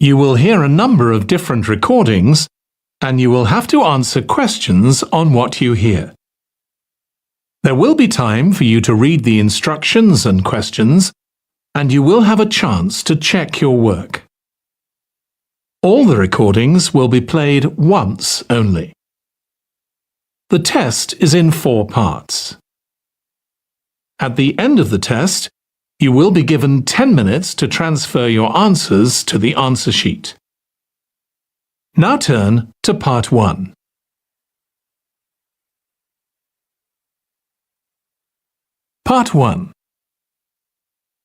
You will hear a number of different recordings, and you will have to answer questions on what you hear. There will be time for you to read the instructions and questions, and you will have a chance to check your work. All the recordings will be played once only. The test is in 4 parts. At the end of the test, you will be given 10 minutes to transfer your answers to the answer sheet. Now turn to Part 1. Part 1.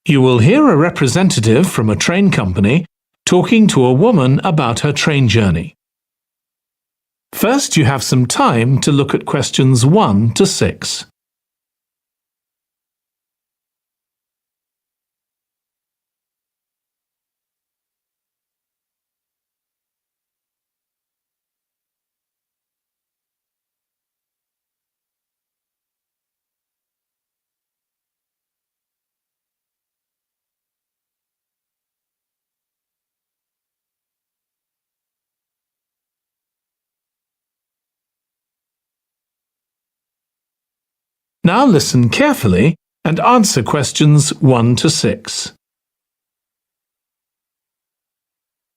You will hear a representative from a train company talking to a woman about her train journey. First, you have some time to look at questions 1 to 6. Now listen carefully and answer questions 1 to 6.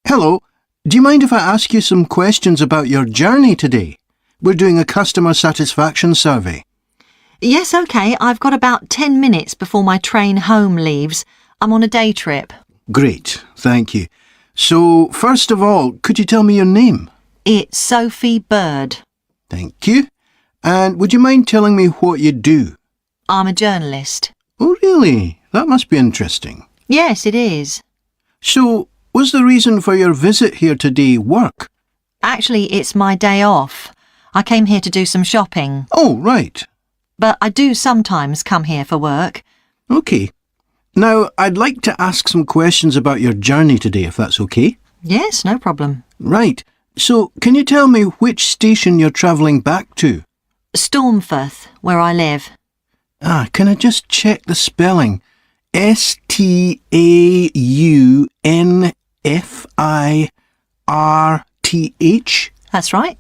Hello, do you mind if I ask you some questions about your journey today? We're doing a customer satisfaction survey. Yes, OK. I've got about 10 minutes before my train home leaves. I'm on a day trip. Great, thank you. So, first of all, could you tell me your name? It's Sophie Bird. Thank you. And would you mind telling me what you do? I'm a journalist. Oh, really? That must be interesting. Yes, it is. So, was the reason for your visit here today work? Actually, it's my day off. I came here to do some shopping. Oh, right. But I do sometimes come here for work. OK. Now, I'd like to ask some questions about your journey today, if that's OK. Yes, no problem. Right. So, can you tell me which station you're travelling back to? Stormforth, where I live. Can I just check the spelling? Staunfirth? That's right.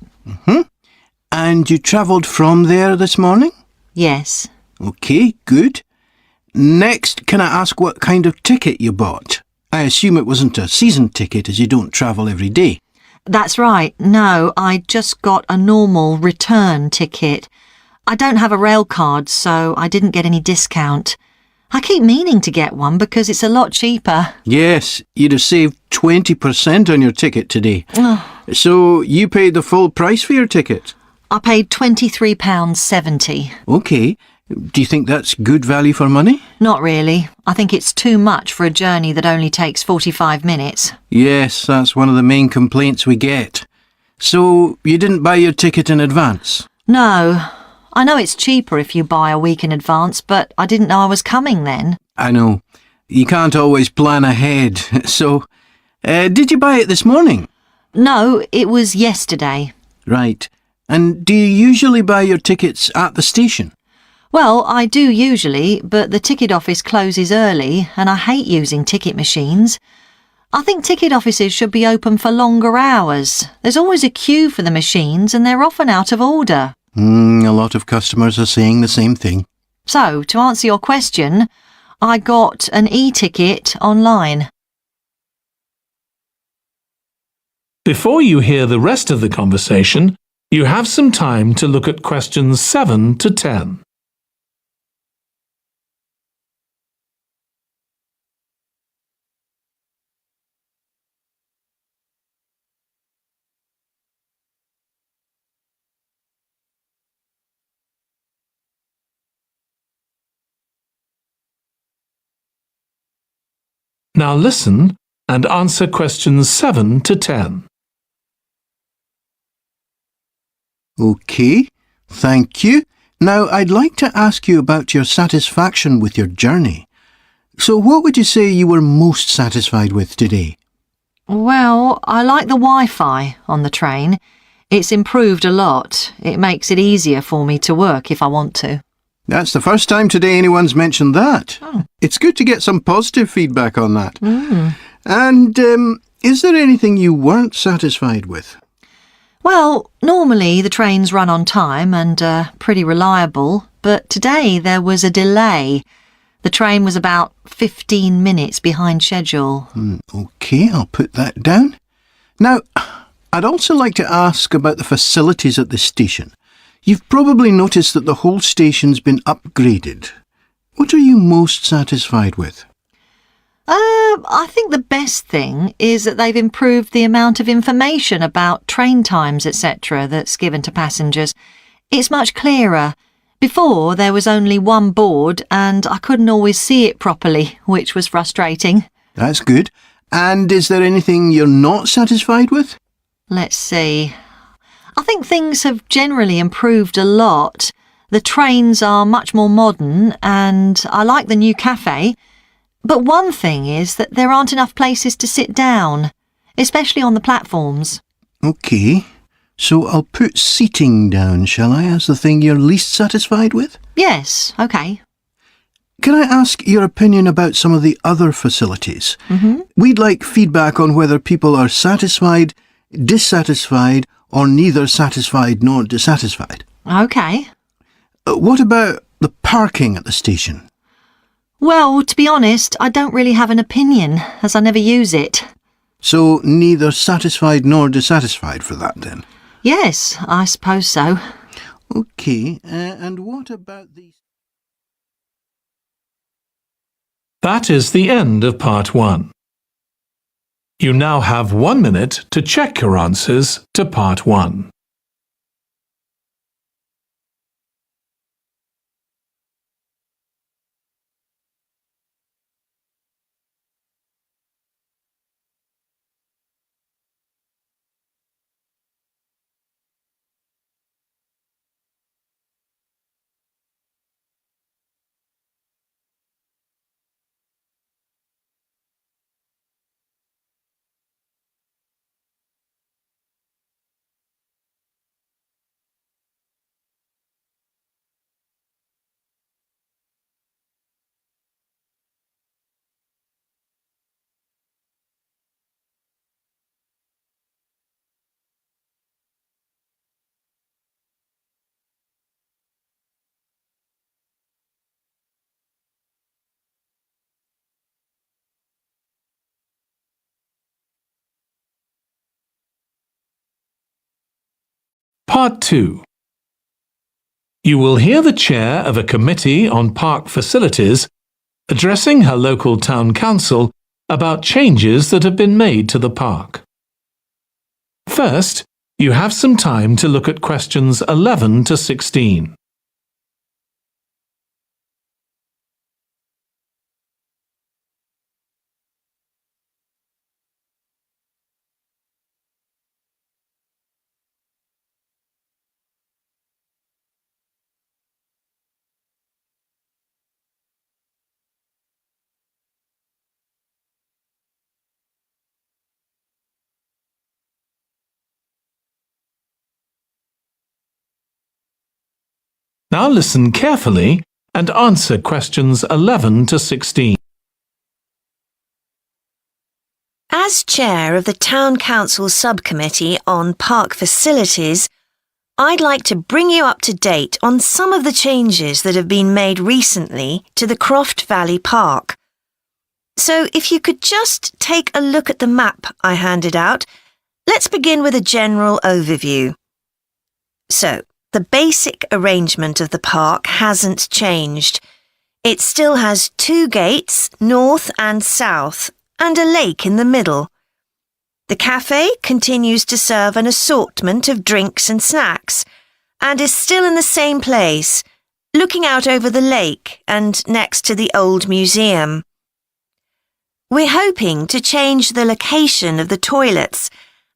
And you travelled from there this morning? Yes. OK, good. Next, can I ask what kind of ticket you bought? I assume it wasn't a season ticket as you don't travel every day. That's right. No, I just got a normal return ticket. I don't have a rail card, so I didn't get any discount. I keep meaning to get one because it's a lot cheaper. Yes, you'd have saved 20% on your ticket today. So you paid the full price for your ticket? I paid £23.70. OK. Do you think that's good value for money? Not really. I think it's too much for a journey that only takes 45 minutes. Yes, that's one of the main complaints we get. So you didn't buy your ticket in advance? No. I know it's cheaper if you buy a week in advance, but I didn't know I was coming then. I know. You can't always plan ahead. So, did you buy it this morning? No, it was yesterday. Right. And do you usually buy your tickets at the station? Well, I do usually, but the ticket office closes early and I hate using ticket machines. I think ticket offices should be open for longer hours. There's always a queue for the machines and they're often out of order. A lot of customers are saying the same thing. So, to answer your question, I got an e-ticket online. Before you hear the rest of the conversation, you have some time to look at questions 7 to 10. Now listen and answer questions 7 to 10. OK, thank you. Now I'd like to ask you about your satisfaction with your journey. So what would you say you were most satisfied with today? Well, I like the Wi-Fi on the train. It's improved a lot. It makes it easier for me to work if I want to. That's the first time today anyone's mentioned that. It's good to get some positive feedback on that. And Is there anything you weren't satisfied with? Well, normally the trains run on time and are pretty reliable, but today there was a delay. The train was about 15 minutes behind schedule. OK, I'll put that down. Now, I'd also like to ask about the facilities at the station. You've probably noticed that the whole station's been upgraded. What are you most satisfied with? I think the best thing is that they've improved the amount of information about train times, etc. that's given to passengers. It's much clearer. Before, there was only one board and I couldn't always see it properly, which was frustrating. That's good. And is there anything you're not satisfied with? Let's see. I think things have generally improved a lot. The trains are much more modern and I like the new cafe. But one thing is that there aren't enough places to sit down, especially on the platforms. OK, so I'll put seating down, shall I, as the thing you're least satisfied with? Yes, OK. Can I ask your opinion about some of the other facilities? We'd like feedback on whether people are satisfied, dissatisfied, or neither satisfied nor dissatisfied. OK. What about the parking at the station? Well, to be honest, I don't really have an opinion, as I never use it. So neither satisfied nor dissatisfied for that, then? Yes, I suppose so. OK, and what about the... That is the end of part 1. You now have 1 minute to check your answers to part 1. Part 2. You will hear the chair of a committee on park facilities addressing her local town council about changes that have been made to the park. First, you have some time to look at questions 11 to 16. Now listen carefully and answer questions 11 to 16. As chair of the Town Council Subcommittee on Park Facilities, I'd like to bring you up to date on some of the changes that have been made recently to the Croft Valley Park. So if you could just take a look at the map I handed out, let's begin with a general overview. So, the basic arrangement of the park hasn't changed. It still has 2 gates, north and south, and a lake in the middle. The cafe continues to serve an assortment of drinks and snacks, and is still in the same place, looking out over the lake and next to the old museum. We're hoping to change the location of the toilets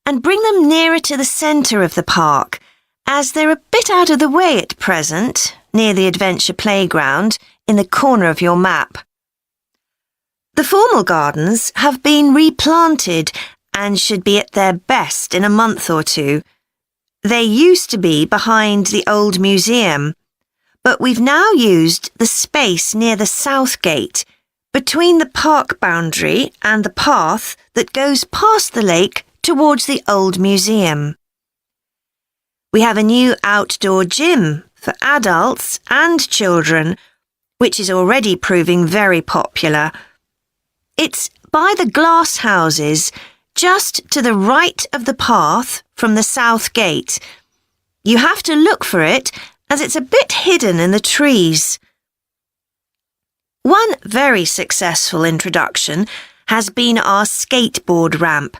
and bring them nearer to the centre of the park, as they're a bit out of the way at present, near the adventure playground, in the corner of your map. The formal gardens have been replanted and should be at their best in a month or 2. They used to be behind the old museum, but we've now used the space near the south gate, between the park boundary and the path that goes past the lake towards the old museum. We have a new outdoor gym for adults and children, which is already proving very popular. It's by the glass houses, just to the right of the path from the south gate. You have to look for it as it's a bit hidden in the trees. One very successful introduction has been our skateboard ramp.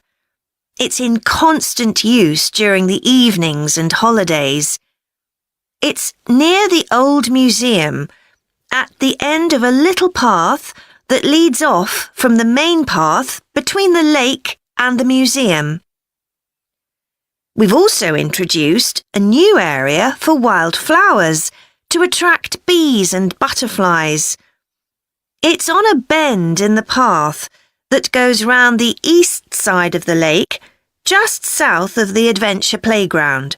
It's in constant use during the evenings and holidays. It's near the old museum, at the end of a little path that leads off from the main path between the lake and the museum. We've also introduced a new area for wildflowers to attract bees and butterflies. It's on a bend in the path that goes round the east side of the lake, just south of the adventure playground.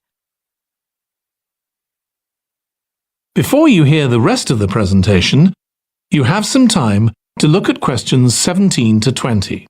Before you hear the rest of the presentation, you have some time to look at questions 17 to 20.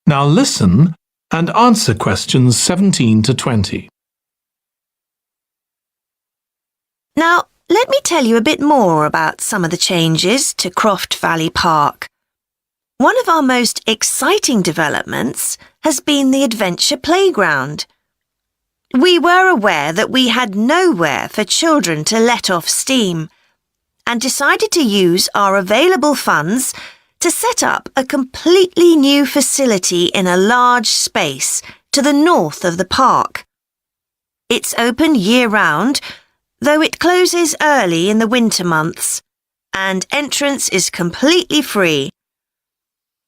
Now listen and answer questions 17 to 20. Now, let me tell you a bit more about some of the changes to Croft Valley Park. One of our most exciting developments has been the adventure playground. We were aware that we had nowhere for children to let off steam and decided to use our available funds to set up a completely new facility in a large space to the north of the park. It's open year-round, though it closes early in the winter months, and entrance is completely free.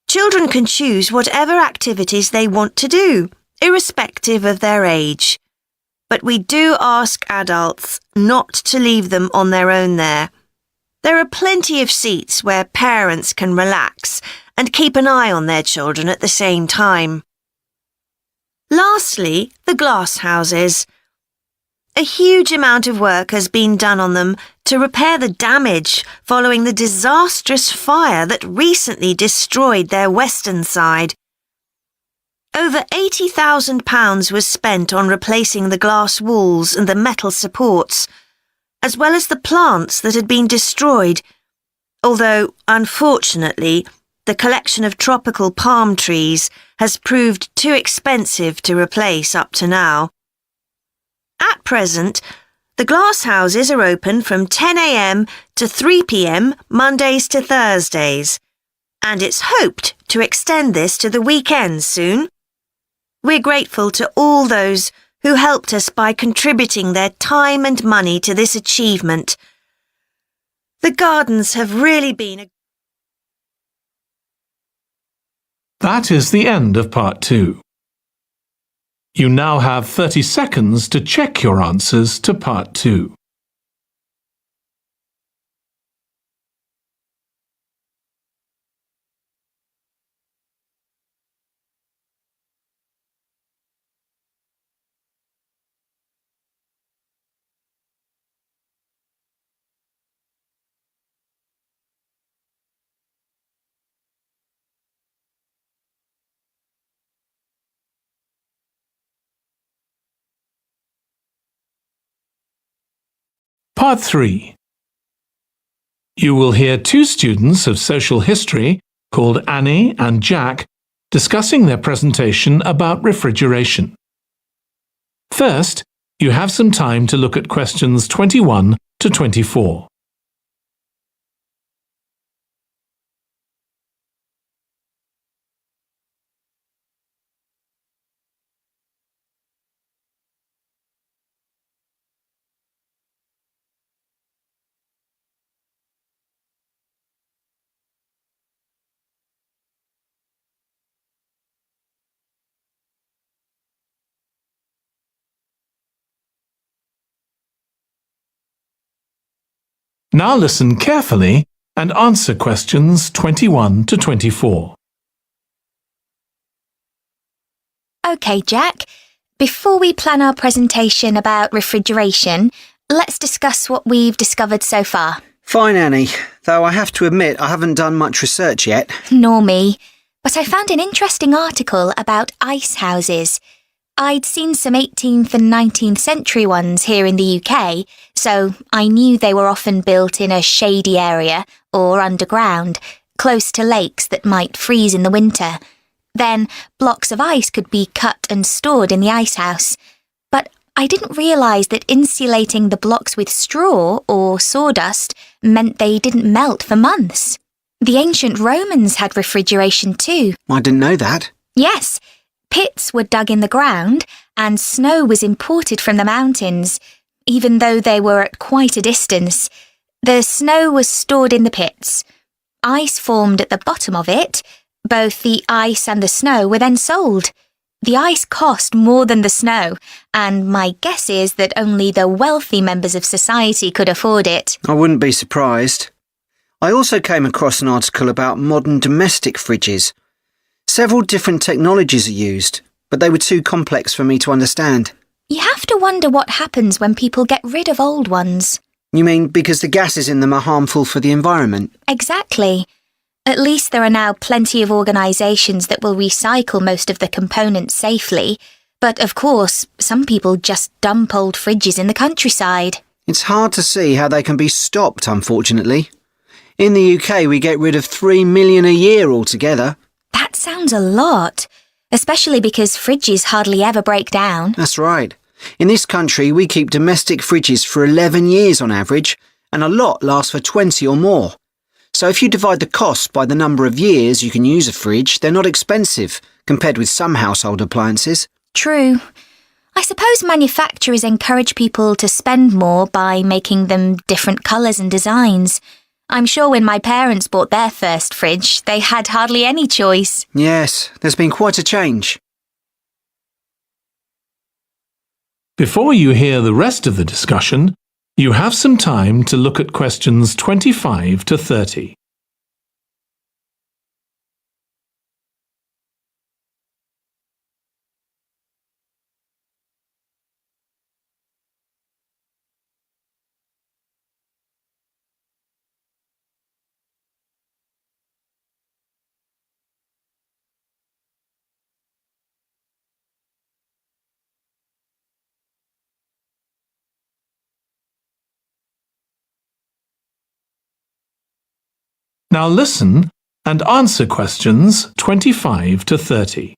Children can choose whatever activities they want to do, irrespective of their age. But we do ask adults not to leave them on their own there. There are plenty of seats where parents can relax and keep an eye on their children at the same time. Lastly, the glass houses. A huge amount of work has been done on them to repair the damage following the disastrous fire that recently destroyed their western side. Over £80,000 was spent on replacing the glass walls and the metal supports, as well as the plants that had been destroyed, although, unfortunately, the collection of tropical palm trees has proved too expensive to replace up to now. At present, the glass houses are open from 10 a.m. to 3 p.m. Mondays to Thursdays, and it's hoped to extend this to the weekends soon. We're grateful to all those who helped us by contributing their time and money to this achievement. The gardens have really been a... That is the end of part 2. You now have 30 seconds to check your answers to part 2. Part 3. You will hear two students of social history called Annie and Jack discussing their presentation about refrigeration. First, you have some time to look at questions 21 to 24. Now listen carefully and answer questions 21 to 24. OK, Jack. Before we plan our presentation about refrigeration, let's discuss what we've discovered so far. Fine, Annie, though I have to admit I haven't done much research yet. Nor me. But I found an interesting article about ice houses. I'd seen some 18th and 19th century ones here in the UK, so I knew they were often built in a shady area or underground, close to lakes that might freeze in the winter. Then blocks of ice could be cut and stored in the ice house. But I didn't realise that insulating the blocks with straw or sawdust meant they didn't melt for months. The ancient Romans had refrigeration too. I didn't know that. Yes. Pits were dug in the ground and snow was imported from the mountains, even though they were at quite a distance. The snow was stored in the pits. Ice formed at the bottom of it. Both the ice and the snow were then sold. The ice cost more than the snow, and my guess is that only the wealthy members of society could afford it. I wouldn't be surprised. I also came across an article about modern domestic fridges. Several different technologies are used, but they were too complex for me to understand. You have to wonder what happens when people get rid of old ones. You mean because the gases in them are harmful for the environment? Exactly. At least there are now plenty of organisations that will recycle most of the components safely. But of course, some people just dump old fridges in the countryside. It's hard to see how they can be stopped, unfortunately. In the UK, we get rid of 3 million a year altogether. That sounds a lot, especially because fridges hardly ever break down. That's right. In this country, we keep domestic fridges for 11 years on average, and a lot lasts for 20 or more. So if you divide the cost by the number of years you can use a fridge, they're not expensive, compared with some household appliances. True. I suppose manufacturers encourage people to spend more by making them different colours and designs. I'm sure when my parents bought their first fridge, they had hardly any choice. Yes, there's been quite a change. Before you hear the rest of the discussion, you have some time to look at questions 25 to 30. Now listen and answer questions 25 to 30.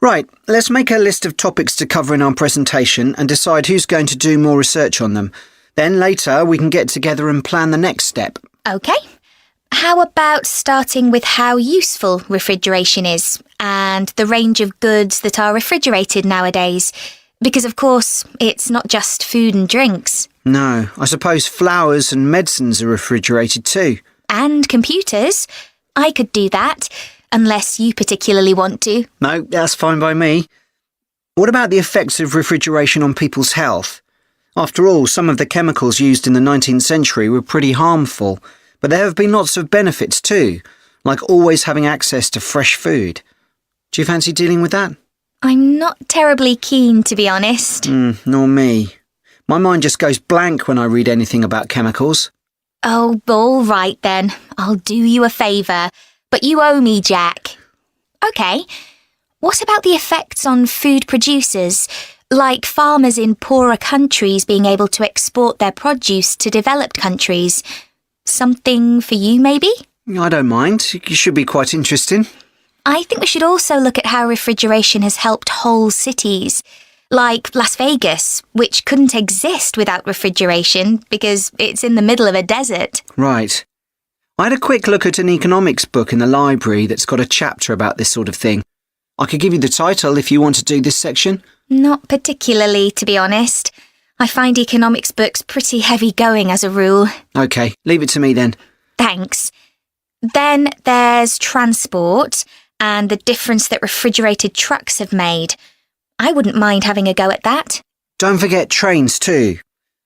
Right, let's make a list of topics to cover in our presentation and decide who's going to do more research on them. Then later we can get together and plan the next step. OK. How about starting with how useful refrigeration is and the range of goods that are refrigerated nowadays? Because, of course, it's not just food and drinks. No, I suppose flowers and medicines are refrigerated too. And computers. I could do that, unless you particularly want to. No, that's fine by me. What about the effects of refrigeration on people's health? After all, some of the chemicals used in the 19th century were pretty harmful, but there have been lots of benefits too, like always having access to fresh food. Do you fancy dealing with that? I'm not terribly keen, to be honest. Nor me. My mind just goes blank when I read anything about chemicals. Oh, all right then. I'll do you a favour. But you owe me, Jack. OK. What about the effects on food producers, like farmers in poorer countries being able to export their produce to developed countries? Something for you, maybe? I don't mind. It should be quite interesting. I think we should also look at how refrigeration has helped whole cities, like Las Vegas, which couldn't exist without refrigeration because it's in the middle of a desert. Right. I had a quick look at an economics book in the library that's got a chapter about this sort of thing. I could give you the title if you want to do this section. Not particularly, to be honest. I find economics books pretty heavy going as a rule. OK, leave it to me then. Thanks. Then there's transport and the difference that refrigerated trucks have made. I wouldn't mind having a go at that. Don't forget trains too.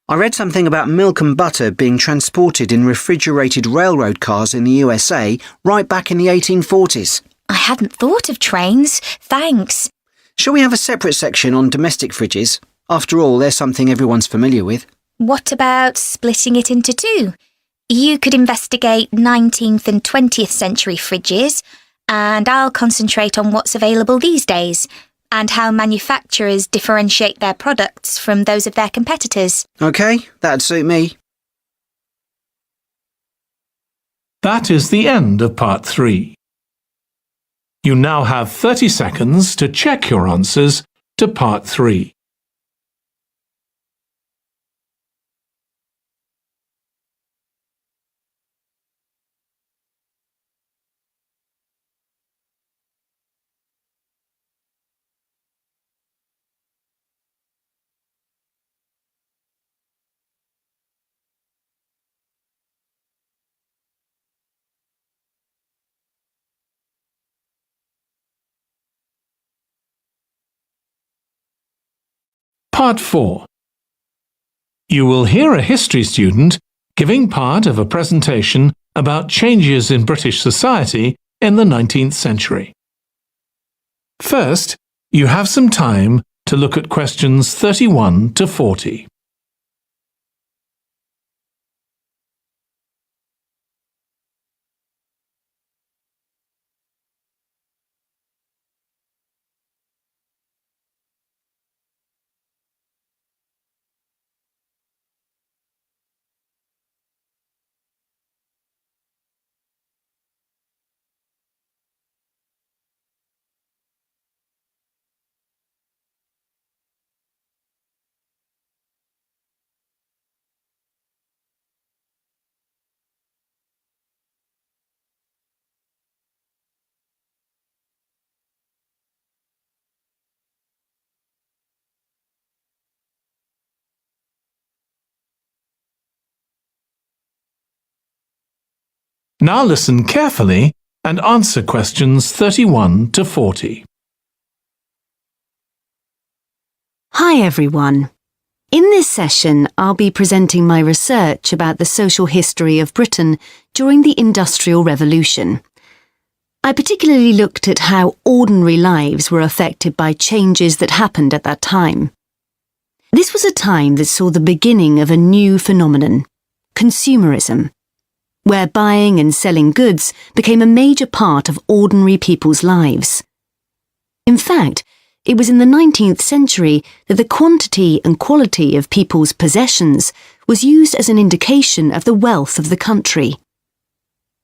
I read something about milk and butter being transported in refrigerated railroad cars in the USA right back in the 1840s. I hadn't thought of trains. Thanks. Shall we have a separate section on domestic fridges? After all, they're something everyone's familiar with. What about splitting it into two? You could investigate 19th and 20th century fridges, and I'll concentrate on what's available these days, and how manufacturers differentiate their products from those of their competitors. OK, that'd suit me. That is the end of part 3. You now have 30 seconds to check your answers to part 3. Part 4. You will hear a history student giving part of a presentation about changes in British society in the 19th century. First, you have some time to look at questions 31 to 40. Now listen carefully and answer questions 31 to 40. Hi everyone. In this session, I'll be presenting my research about the social history of Britain during the Industrial Revolution. I particularly looked at how ordinary lives were affected by changes that happened at that time. This was a time that saw the beginning of a new phenomenon, consumerism, where buying and selling goods became a major part of ordinary people's lives. In fact, it was in the 19th century that the quantity and quality of people's possessions was used as an indication of the wealth of the country.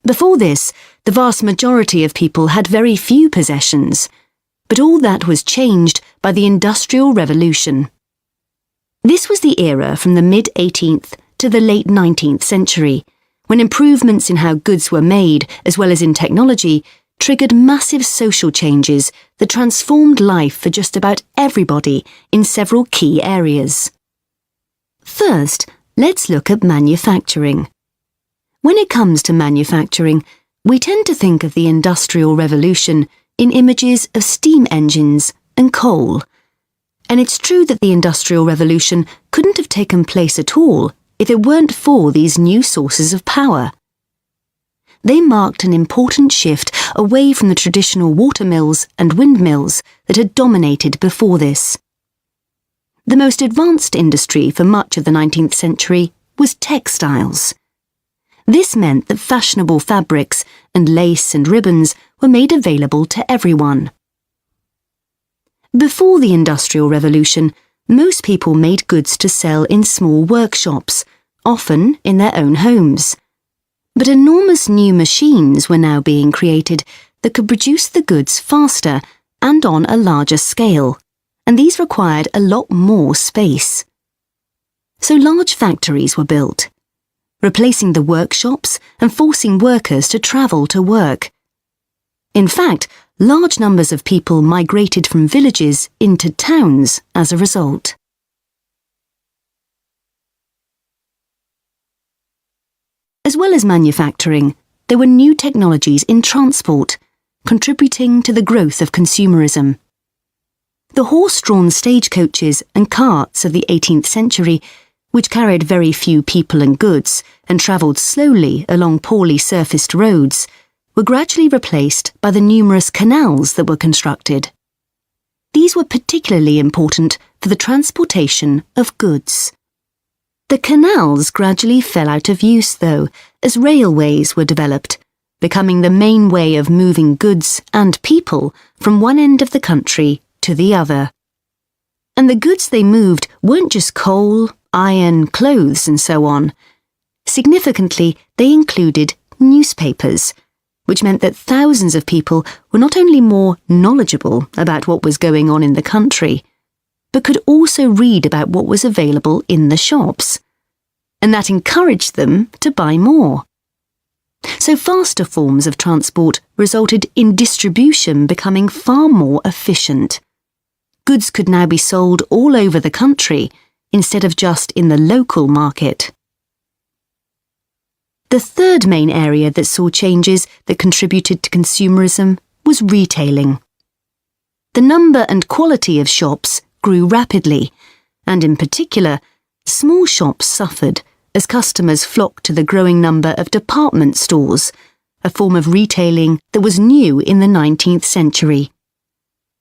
Before this, the vast majority of people had very few possessions, but all that was changed by the Industrial Revolution. This was the era from the mid-18th to the late 19th century, when improvements in how goods were made, as well as in technology, triggered massive social changes that transformed life for just about everybody in several key areas. First, let's look at manufacturing. When it comes to manufacturing, we tend to think of the Industrial Revolution in images of steam engines and coal. And it's true that the Industrial Revolution couldn't have taken place at all if it weren't for these new sources of power. They marked an important shift away from the traditional watermills and windmills that had dominated before this. The most advanced industry for much of the 19th century was textiles. This meant that fashionable fabrics and lace and ribbons were made available to everyone. Before the Industrial Revolution, most people made goods to sell in small workshops, often in their own homes. But enormous new machines were now being created that could produce the goods faster and on a larger scale, and these required a lot more space. So large factories were built, replacing the workshops and forcing workers to travel to work. In fact, large numbers of people migrated from villages into towns as a result. As well as manufacturing, there were new technologies in transport, contributing to the growth of consumerism. The horse-drawn stagecoaches and carts of the 18th century which carried very few people and goods and travelled slowly along poorly surfaced roads, were gradually replaced by the numerous canals that were constructed. These were particularly important for the transportation of goods. The canals gradually fell out of use, though, as railways were developed, becoming the main way of moving goods and people from one end of the country to the other. And the goods they moved weren't just coal, iron, clothes, and so on. Significantly, they included newspapers, which meant that thousands of people were not only more knowledgeable about what was going on in the country, but could also read about what was available in the shops. And that encouraged them to buy more. So faster forms of transport resulted in distribution becoming far more efficient. Goods could now be sold all over the country instead of just in the local market. The third main area that saw changes that contributed to consumerism was retailing. The number and quality of shops grew rapidly, and in particular, small shops suffered as customers flocked to the growing number of department stores, a form of retailing that was new in the 19th century.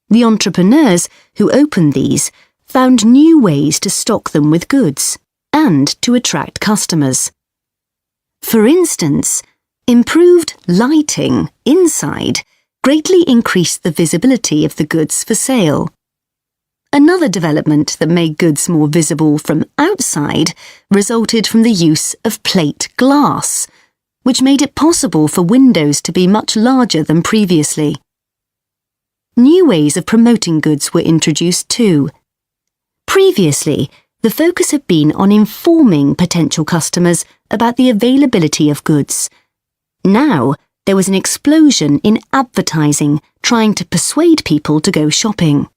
The entrepreneurs who opened these found new ways to stock them with goods and to attract customers. For instance, improved lighting inside greatly increased the visibility of the goods for sale. Another development that made goods more visible from outside resulted from the use of plate glass, which made it possible for windows to be much larger than previously. New ways of promoting goods were introduced too. Previously, the focus had been on informing potential customers about the availability of goods. Now, there was an explosion in advertising trying to persuade people to go shopping.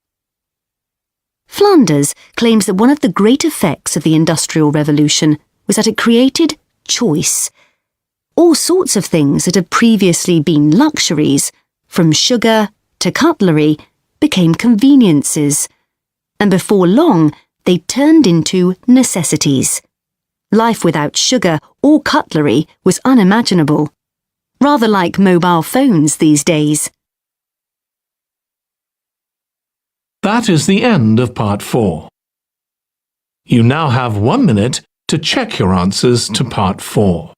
Flanders claims that one of the great effects of the Industrial Revolution was that it created choice. All sorts of things that had previously been luxuries, from sugar to cutlery, became conveniences, and before long they turned into necessities. Life without sugar or cutlery was unimaginable, rather like mobile phones these days. That is the end of part 4. You now have 1 minute to check your answers to part 4.